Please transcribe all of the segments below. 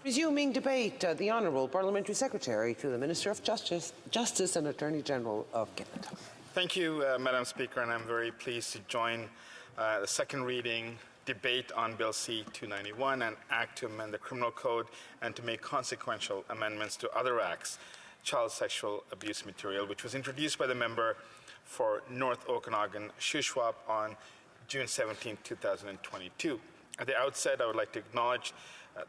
Resuming debate, the Honourable Parliamentary Secretary to the Minister of Justice and Attorney General of Canada. Thank you, Madam Speaker, and I'm very pleased to join the second reading debate on Bill C-291, an act to amend the Criminal Code and to make consequential amendments to other acts, child sexual abuse material, which was introduced by the member for North Okanagan, Shuswap, on June 17, 2022. At the outset, I would like to acknowledge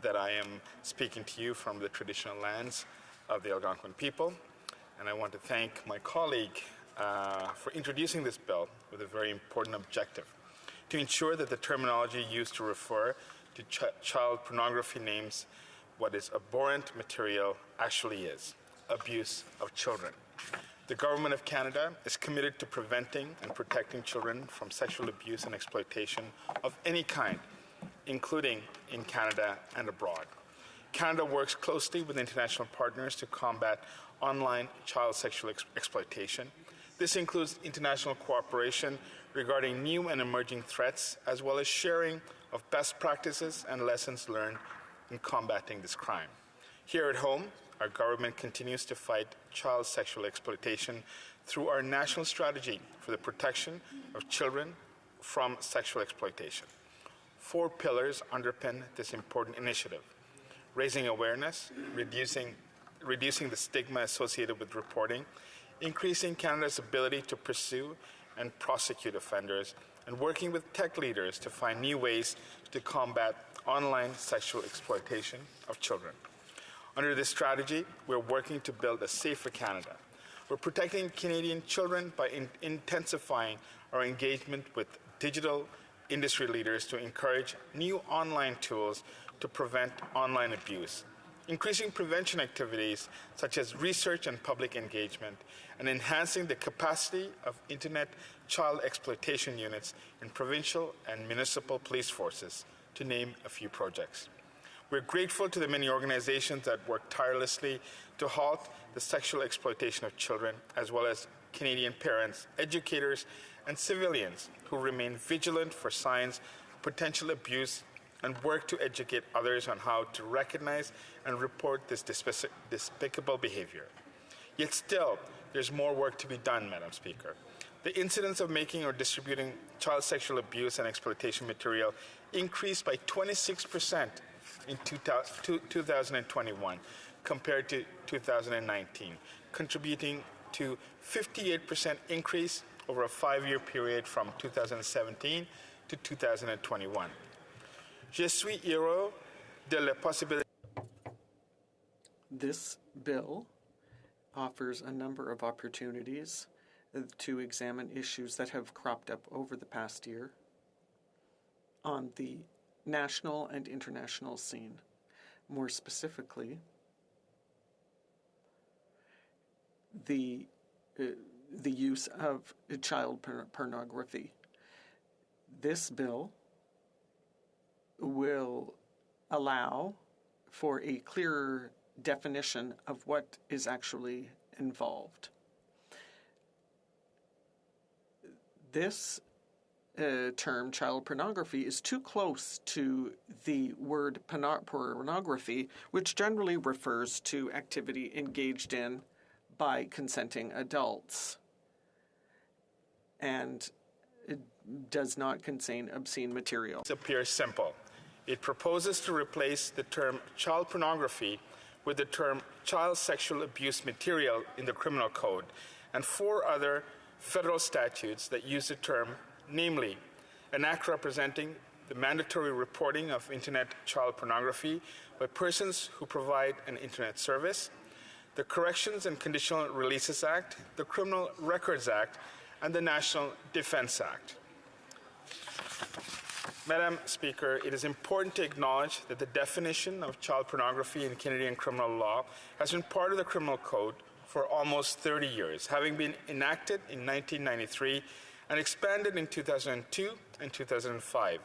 that I am speaking to you from the traditional lands of the Algonquin people, and I want to thank my colleague for introducing this bill with a very important objective: to ensure that the terminology used to refer to child pornography names what is abhorrent material actually is: abuse of children. The Government of Canada is committed to preventing and protecting children from sexual abuse and exploitation of any kind, including in Canada and abroad. Canada works closely with international partners to combat online child sexual exploitation. This includes international cooperation regarding new and emerging threats, as well as sharing of best practices and lessons learned in combating this crime. Here at home, our government continues to fight child sexual exploitation through our national strategy for the protection of children from sexual exploitation. 4 pillars underpin this important initiative: raising awareness, reducing the stigma associated with reporting, increasing Canada's ability to pursue and prosecute offenders, and working with tech leaders to find new ways to combat online sexual exploitation of children. Under this strategy, we're working to build a safer Canada. We're protecting Canadian children by intensifying our engagement with digital industry leaders to encourage new online tools to prevent online abuse, increasing prevention activities such as research and public engagement, and enhancing the capacity of Internet child exploitation units in provincial and municipal police forces, to name a few projects. We're grateful to the many organizations that work tirelessly to halt the sexual exploitation of children, as well as Canadian parents, educators, and civilians who remain vigilant for signs of potential abuse and work to educate others on how to recognize and report this despicable behavior. Yet still, there's more work to be done, Madam Speaker. The incidence of making or distributing child sexual abuse and exploitation material increased by 26% in 2021 compared to 2019, contributing to 58% increase over a 5-year period from 2017 to 2021. Je suis heureux de la possibilité. This bill offers a number of opportunities to examine issues that have cropped up over the past year on the national and international scene. More specifically, the use of child pornography. This bill will allow for a clearer definition of what is actually involved. This term, child pornography, is too close to the word pornography, which generally refers to activity engaged in by consenting adults, and it does not contain obscene material. It appears simple. It proposes to replace the term child pornography with the term child sexual abuse material in the Criminal Code and 4 other federal statutes that use the term, namely an act representing the mandatory reporting of Internet child pornography by persons who provide an Internet service, the Corrections and Conditional Releases Act, the Criminal Records Act, and the National Defense Act. Madam Speaker, it is important to acknowledge that the definition of child pornography in Canadian criminal law has been part of the Criminal Code for almost 30 years, having been enacted in 1993 and expanded in 2002 and 2005.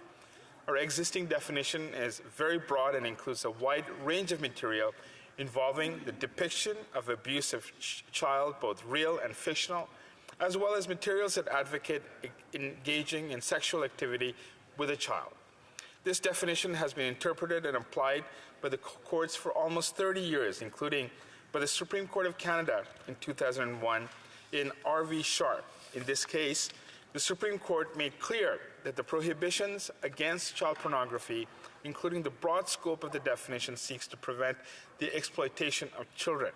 Our existing definition is very broad and includes a wide range of material involving the depiction of abuse of child, both real and fictional, as well as materials that advocate engaging in sexual activity with a child. This definition has been interpreted and applied by the courts for almost 30 years, including by the Supreme Court of Canada in 2001 in R.V. Sharp. In this case, the Supreme Court made clear that the prohibitions against child pornography, including the broad scope of the definition, seeks to prevent the exploitation of children,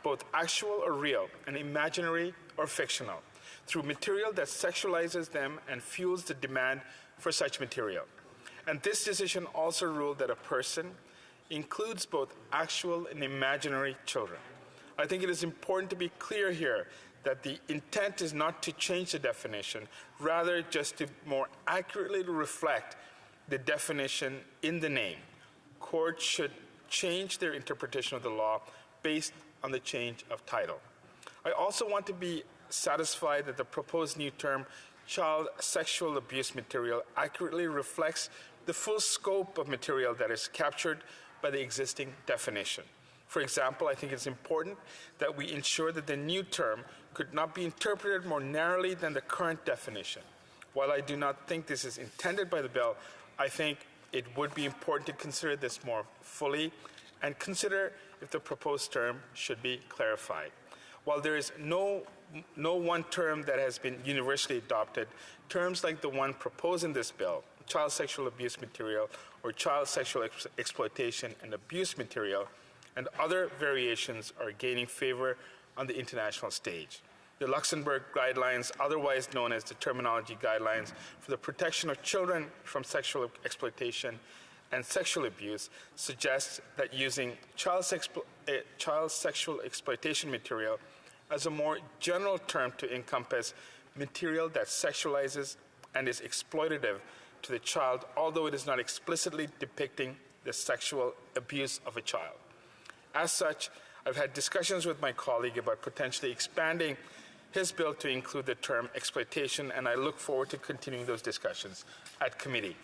both actual or real, and imaginary or fictional, through material that sexualizes them and fuels the demand for such material. And this decision also ruled that a person includes both actual and imaginary children. I think it is important to be clear here that the intent is not to change the definition, rather just to more accurately reflect the definition in the name. Courts should change their interpretation of the law based on the change of title. I also want to be satisfied that the proposed new term, child sexual abuse material, accurately reflects the full scope of material that is captured by the existing definition. For example, I think it's important that we ensure that the new term could not be interpreted more narrowly than the current definition. While I do not think this is intended by the bill, I think it would be important to consider this more fully and consider if the proposed term should be clarified. While there is no one term that has been universally adopted, terms like the one proposed in this bill, child sexual abuse material or child sexual exploitation and abuse material, and other variations are gaining favor on the international stage. The Luxembourg Guidelines, otherwise known as the Terminology Guidelines for the Protection of Children from Sexual Exploitation and Sexual Abuse, suggests that using child sexual exploitation material as a more general term to encompass material that sexualizes and is exploitative to the child, although it is not explicitly depicting the sexual abuse of a child. As such, I've had discussions with my colleague about potentially expanding his bill to include the term exploitation, and I look forward to continuing those discussions at committee.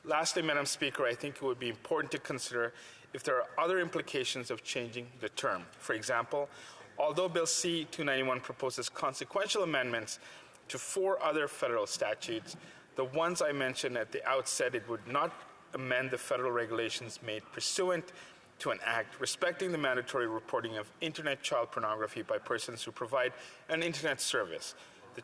Lastly, Madam Speaker, I think it would be important to consider if there are other implications of changing the term. For example, although Bill C-291 proposes consequential amendments to 4 other federal statutes, the ones I mentioned at the outset, it would not amend the federal regulations made pursuant to an act respecting the mandatory reporting of internet child pornography by persons who provide an internet service, the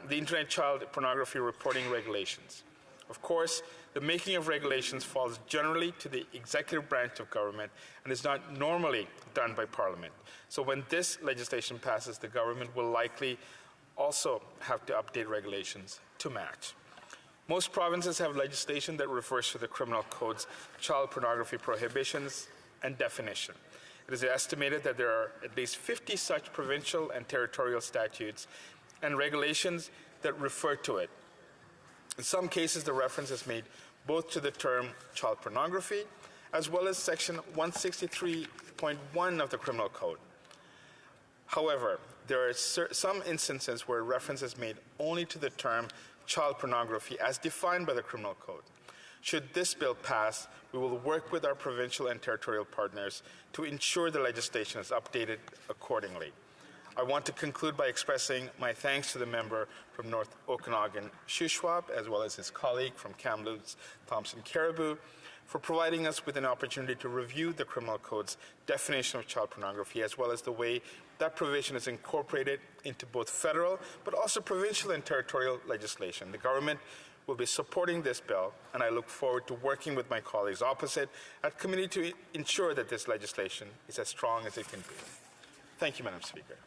Internet Child Pornography Reporting Regulations. Of course, the making of regulations falls generally to the executive branch of government and is not normally done by Parliament. So when this legislation passes, the government will likely also have to update regulations to match. Most provinces have legislation that refers to the Criminal Code's child pornography prohibitions and definition. It is estimated that there are at least 50 such provincial and territorial statutes and regulations that refer to it. In some cases, the reference is made both to the term child pornography as well as Section 163.1 of the Criminal Code. However, there are some instances where reference is made only to the term child pornography as defined by the Criminal Code. Should this bill pass, we will work with our provincial and territorial partners to ensure the legislation is updated accordingly. I want to conclude by expressing my thanks to the member from North Okanagan, Shuswap, as well as his colleague from Kamloops, Thompson Caribou, for providing us with an opportunity to review the Criminal Code's definition of child pornography, as well as the way that provision is incorporated into both federal but also provincial and territorial legislation. The government will be supporting this bill, and I look forward to working with my colleagues opposite at committee to ensure that this legislation is as strong as it can be. Thank you, Madam Speaker.